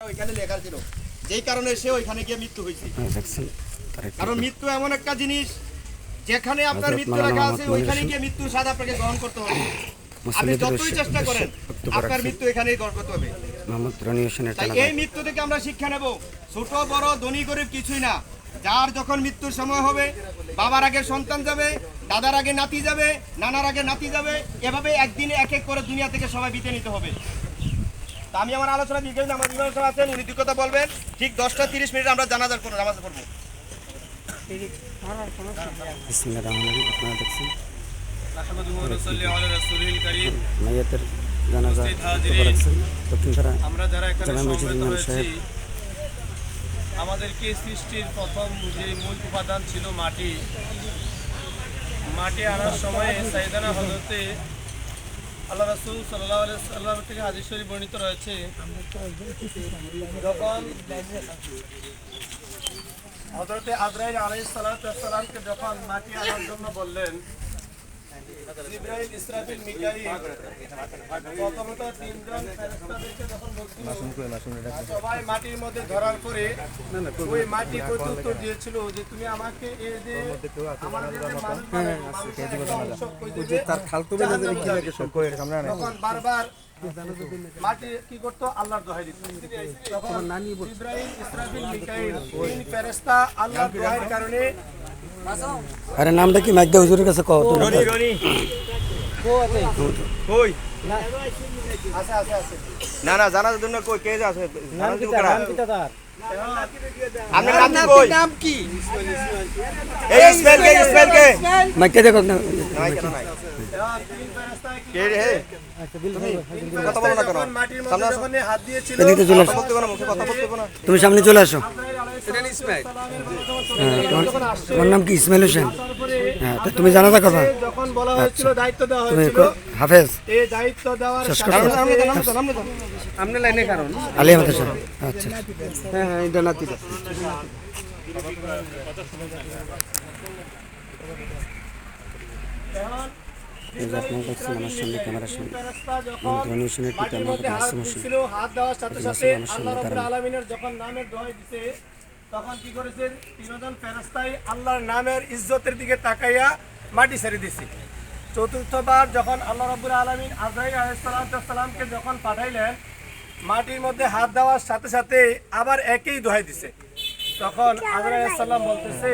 ওইখানে লেখা ছিল, যেই কারণে সে ওইখানে গিয়ে মৃত্যু হয়েছে। কারণ মৃত্যু এমন একটা জিনিস, যেখানে আপনার মৃত্যু লেখা আছে ওইখানে গিয়ে মৃত্যুর স্বাদ আপনাকে গ্রহণ করতে হবে। আপনি যতই চেষ্টা করেন আপনার মৃত্যু এখানেই গ্রহণ করতে হবে। তাই এই মৃত্যু থেকে আমরা শিক্ষা নেব, ছোট বড় ধনী গরিব কিছুই না। যার যখন মৃত্যুর সময় হবে, বাবার আগে সন্তান যাবে, দাদার আগে নাতি যাবে, নানার আগে নাতি যাবে, এভাবে একদিনে এক এক করে দুনিয়া থেকে সবাই বিদায় নিতে হবে। আমি আমার আলোচনা দিয়ে গেলাম, আমার ইমাম সাহেব আছেন, উনি দুই কথা বলবেন। ঠিক 10টা 30 মিনিট আমরা জানাজার করব, নামাজ পড়ব। বিসমিল্লাহির রহমানির রহিম। আপনারা দেখছেন আহমদুহু রাসূলুল্লাহি আলা রাসূলিল কারীম। মাইয়াতের জানাজা করেছেন দক্ষিণপাড়া আমরা যারা এখানে জামে মসজিদ সমবেত ইমাম হয়েছি, সাহেব। আমাদেরকে সৃষ্টির প্রথম যে মূল উপাদান ছিল মাটি। মাটি আনার সময় সাইয়েদানা হযরতে আল্লাহ রাসূল সাল্লাল্লাহু আলাইহি ওয়াসাল্লাম থেকে হাদিস শরীফ বর্ণিত রয়েছে, যখন হযরতে আজরাইল আলাইহিস সালাতু ওয়াস সালামকে যখন মাটি আনার জন্য বললেন, জিবরাইল, ইসরাফিল, মিকাঈল প্রথমত তিনজন ফেরেশতাদেরকে যখন সবাই মাটির মধ্যে ধরার পরে ওই মাটি প্রত্যুত্তর দিয়েছিল যে তুমি আমাকে এই যে আমাদের যে মানুষ তার খালতো বেলা যে কি লাগে সব করে আমরা না তখন বারবার মাটি কি করতো? আল্লাহর দোহাই দিত। তখন জিবরাইল, ইসরাফিল, মিকাঈল তিন ফেরেশতা আল্লাহর দোহাইয়ের কারণে। আরে নামটা কি মাইকদা হুজুরের কাছে কও তুমি? রনি রনি কই? আছে না না, জানার জন্য কই কে আছে? নাম কি তার? নাম কি তার? আপনার নাম কই? নাম কি? এই ইসমাইল কে? মাইকটা দেখো না। নাই কেন নাই? তিন ফেরেশতা কে রে? আচ্ছা বিল কথা বলো না কেন? মাটির মধ্যে যখন হাত দিয়েছিল, এদিকে চলে আসো। বলতে পারো, মুখে কথা বলতে পারো না। তুমি সামনে চলে আসো। এটা ইসমাইল তোমার নাম কি? ইসমাইল হোসেন। হ্যাঁ, তো তুমি জানাজা করবা। যখন বলা হয়েছিল, দায়িত্ব দেওয়া তুমি হয়েছিল, হাফেজ এই দায়িত্ব দেওয়ার শেষ সাথে করো। সাথে আমনে লাইনে কারণ আলিয়া মাদ্রাসা। আচ্ছা হ্যাঁ হ্যাঁ, এটা নাতিটা। এই যে আপনারা দেখছেন আমার সামনে ক্যামেরার সামনে ফেরেশতা যখন রনি হোসেনের পিতা মাটির মোহাম্মদ মধ্যে হাত নাসিম হোসেন। দিয়েছিল, হাত দেওয়ার সাথে সাথে আমার সামনে আল্লাহ রাব্বুল দাঁড়ানো। আলামিনের যখন নামের দোহাই দিতে, তখন কি করেছেন? তিনজন ফেরেশতাই আল্লাহর নামের ইজ্জতের দিকে তাকাইয়া মাটি ছেড়ে দিয়েছে। চতুর্থবার যখন আল্লাহ রাব্বুল আলামিন আজরাইল আলাইহিস সালামকে যখন পাঠাইলেন, মাটির মধ্যে হাত দেওয়ার সাথে সাথে আবার একই দোহাই দিছে। তখন আজরাইল আলাইহিস সালাম বলতেছে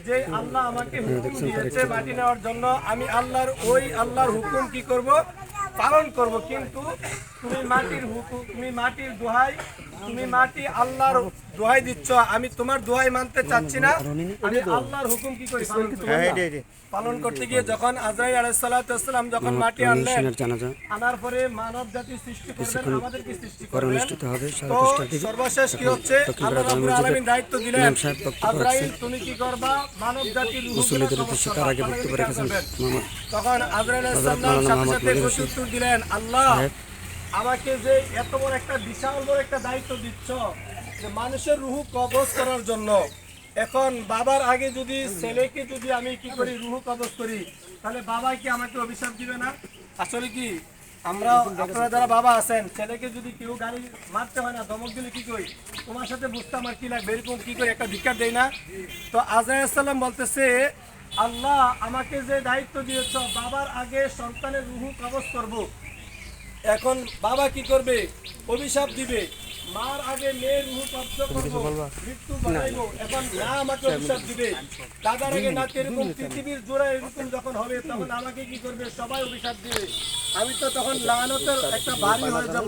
যে আল্লাহ আমাকে হুকুম দিয়েছে মাটি নেওয়ার জন্য, আমি আল্লাহর হুকুম কি করব? পালন করব। কিন্তু তুমি মাটির হুকুম, তুমি মাটির দোহাই, তুমি মাটি আল্লাহর দোহাই দিচ্ছ, আমি তোমার দোহাই মানতে চাচ্ছি না। আমি আল্লাহর হুকুম কি করি? পালন করতে গিয়ে যখন আজরাইল আলাইহিস সালাম যখন মাটি আনলেন, জানাজা আনার পরে মানব জাতি সৃষ্টি করবেন, আমাদেরকে সৃষ্টি পরে করবেন। অনুষ্ঠিত হবে তো 10:30টার দিকে। সর্বশেষ কি হচ্ছে? আল্লাহ রাব্বুল আলামিন দায়িত্ব দিলেন, ইমাম সাহেব বক্তব্য আজরাইল রাখছেন। তুমি কি করবা? মানব জাতির মুসল্লিদের উদ্দেশ্যে তার আগে বক্তব্য রেখেছেন মোহাম্মদ তখন আজরাইল আলাইহিস সালাম সাথে সাথে প্রত্যুত্তর দিলেন, আল্লাহ আমাকে যে এত বড় একটা বিশাল বড় একটা দায়িত্ব দিচ্ছ যে মানুষের রুহ কবজ করার জন্য, এখন বাবার আগে যদি ছেলেকে যদি আমি কি করি? রুহ কবজ করি, তাহলে বাবা কি আমাকে অভিশাপ দিবে না? আসলে কি আমরা, আপনারা যারা বাবা আছেন, ছেলেকে যদি কেউ গাড়ি মারতে হয় না, ধমক দিলে কি করি? তোমার সাথে বুঝতে আমার কি লাগবে, এরকম কি করি একটা ধিক্কার দেয় না? তো আজরাইল সালাম বলতেছে, আল্লাহ আমাকে যে দায়িত্ব দিয়েছ বাবার আগে সন্তানের রুহ কবজ করব, এখন বাবা কি করবে? অভিশাপ দিবে। মার আগে মেয়ের রুহ কবজ করব, মৃত্যু বানাইবো, এখন না আমাকে অভিশাপ দিবে। দাদার আগে নাতি, এরকম পৃথিবীর জোড়া এরকম যখন হবে, তখন আমাকে কি করবে? সবাই অভিশাপ দিবে। আমি তো তখন লানতের একটা বাড়ি হয়ে যাব।